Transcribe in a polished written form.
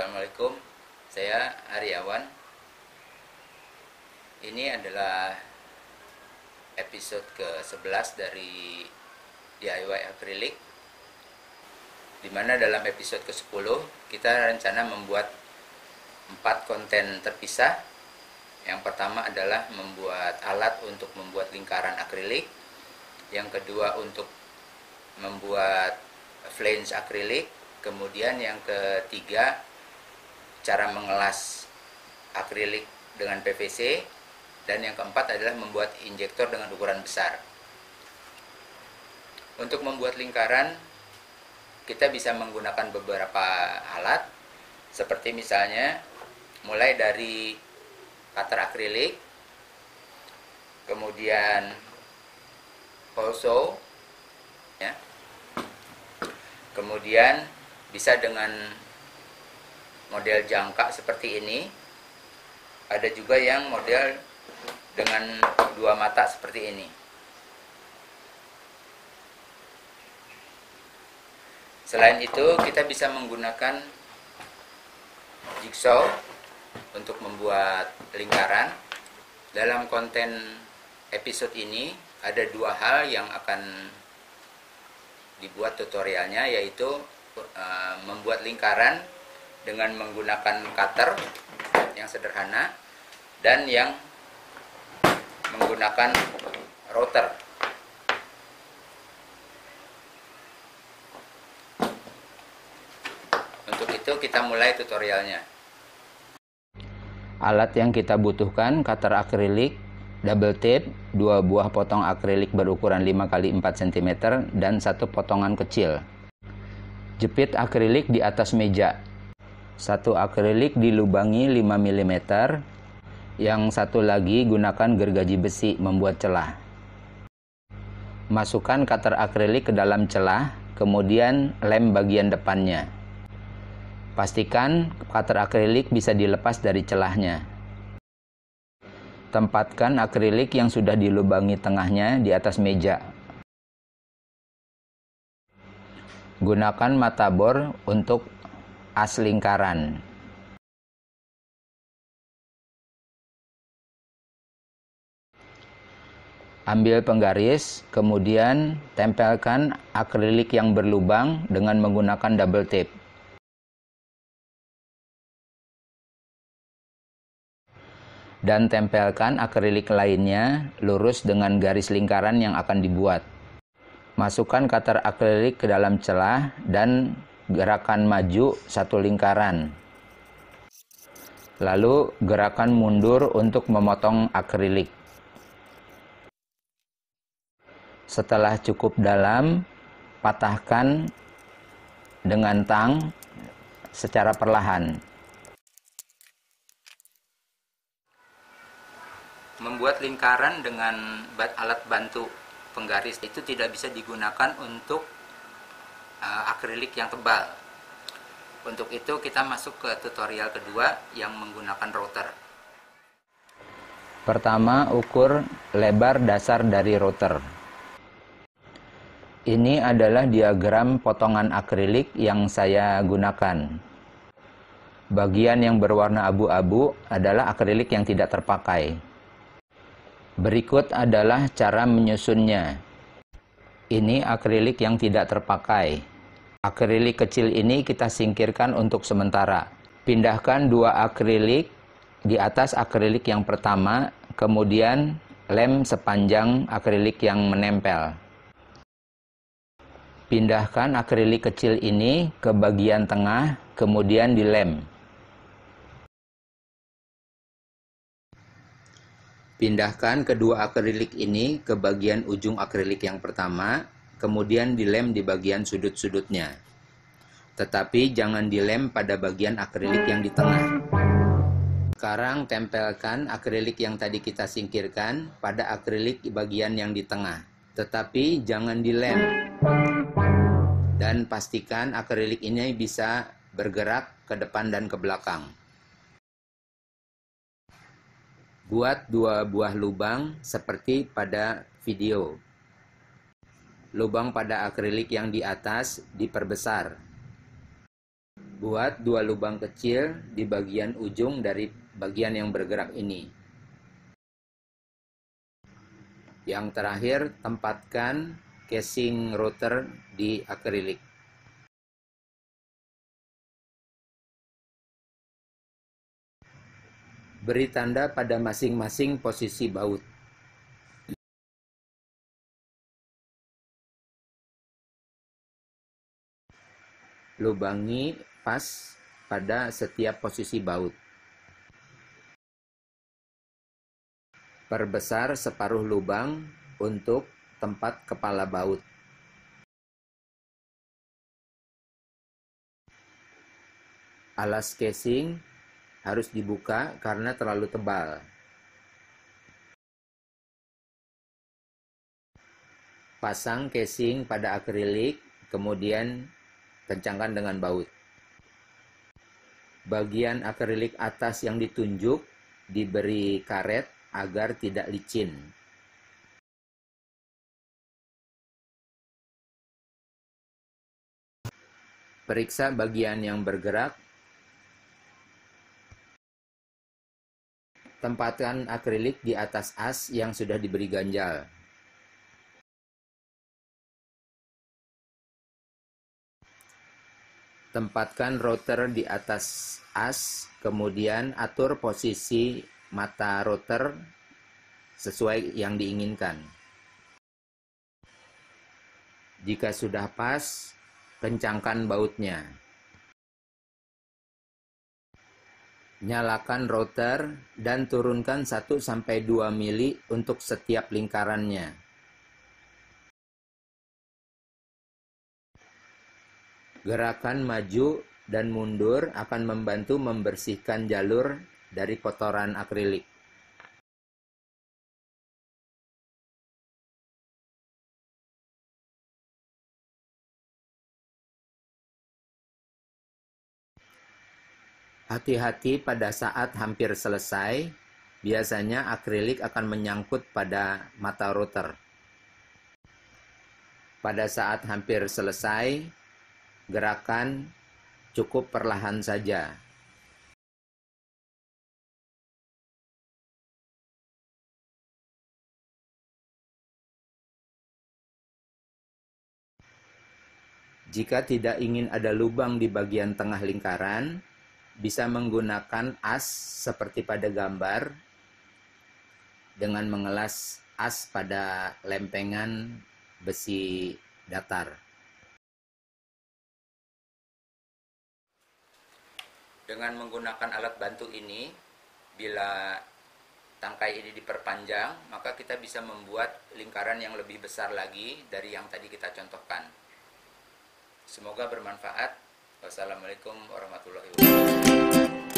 Assalamualaikum, saya Aryawan. Ini adalah episode ke-11 dari DIY Akrilik, dimana dalam episode ke-10 kita rencana membuat 4 konten terpisah. Yang pertama adalah membuat alat untuk membuat lingkaran akrilik. Yang kedua untuk membuat flange akrilik. Kemudian yang ketiga, cara mengelas akrilik dengan PVC. Dan yang keempat adalah membuat injektor dengan ukuran besar. Untuk membuat lingkaran, kita bisa menggunakan beberapa alat, seperti misalnya mulai dari cutter akrilik, kemudian hole saw, ya. Kemudian bisa dengan model jangka seperti ini. Ada juga yang model dengan 2 mata seperti ini. Selain itu, kita bisa menggunakan jigsaw untuk membuat lingkaran. Dalam konten episode ini ada 2 hal yang akan dibuat tutorialnya, yaitu membuat lingkaran dengan menggunakan cutter yang sederhana dan yang menggunakan router. Untuk itu kita mulai tutorialnya. Alat yang kita butuhkan: cutter akrilik, double tape, 2 buah potong akrilik berukuran 5x4 cm dan 1 potongan kecil. Jepit akrilik di atas meja. 1 akrilik dilubangi 5 mm. Yang satu lagi gunakan gergaji besi membuat celah. Masukkan cutter akrilik ke dalam celah, kemudian lem bagian depannya. Pastikan cutter akrilik bisa dilepas dari celahnya. Tempatkan akrilik yang sudah dilubangi tengahnya di atas meja. Gunakan mata bor untuk as lingkaran. Ambil penggaris, kemudian tempelkan akrilik yang berlubang dengan menggunakan double tape. Dan tempelkan akrilik lainnya lurus dengan garis lingkaran yang akan dibuat. Masukkan cutter akrilik ke dalam celah dan gerakan maju 1 lingkaran. Lalu gerakan mundur untuk memotong akrilik. Setelah cukup dalam, patahkan dengan tang secara perlahan. Membuat lingkaran dengan alat bantu penggaris itu tidak bisa digunakan untuk akrilik yang tebal. Untuk itu kita masuk ke tutorial kedua yang menggunakan router. Pertama, ukur lebar dasar dari router. Ini adalah diagram potongan akrilik yang saya gunakan. Bagian yang berwarna abu-abu adalah akrilik yang tidak terpakai. Berikut adalah cara menyusunnya. Ini akrilik yang tidak terpakai. Akrilik kecil ini kita singkirkan untuk sementara. Pindahkan 2 akrilik di atas akrilik yang pertama, kemudian lem sepanjang akrilik yang menempel. Pindahkan akrilik kecil ini ke bagian tengah, kemudian dilem. Pindahkan kedua akrilik ini ke bagian ujung akrilik yang pertama, kemudian dilem di bagian sudut-sudutnya. Tetapi jangan dilem pada bagian akrilik yang di tengah. Sekarang tempelkan akrilik yang tadi kita singkirkan pada akrilik bagian yang di tengah. Tetapi jangan dilem. Dan pastikan akrilik ini bisa bergerak ke depan dan ke belakang. Buat 2 buah lubang seperti pada video. Lubang pada akrilik yang di atas diperbesar. Buat 2 lubang kecil di bagian ujung dari bagian yang bergerak ini. Yang terakhir, tempatkan casing router di akrilik. Beri tanda pada masing-masing posisi baut. Lubangi pas pada setiap posisi baut. Perbesar separuh lubang untuk tempat kepala baut. Alas casing harus dibuka karena terlalu tebal. Pasang casing pada akrilik, kemudian kencangkan dengan baut. Bagian akrilik atas yang ditunjuk diberi karet agar tidak licin. Periksa bagian yang bergerak. Tempatkan akrilik di atas as yang sudah diberi ganjal. Tempatkan router di atas as, kemudian atur posisi mata router sesuai yang diinginkan. Jika sudah pas, kencangkan bautnya. Nyalakan router dan turunkan 1-2 mili untuk setiap lingkarannya. Gerakan maju dan mundur akan membantu membersihkan jalur dari kotoran akrilik. Hati-hati pada saat hampir selesai, biasanya akrilik akan menyangkut pada mata router. Pada saat hampir selesai, gerakan cukup perlahan saja. Jika tidak ingin ada lubang di bagian tengah lingkaran, bisa menggunakan as seperti pada gambar dengan mengelas as pada lempengan besi datar. Dengan menggunakan alat bantu ini, bila tangkai ini diperpanjang, maka kita bisa membuat lingkaran yang lebih besar lagi dari yang tadi kita contohkan. Semoga bermanfaat. Wassalamualaikum warahmatullahi wabarakatuh.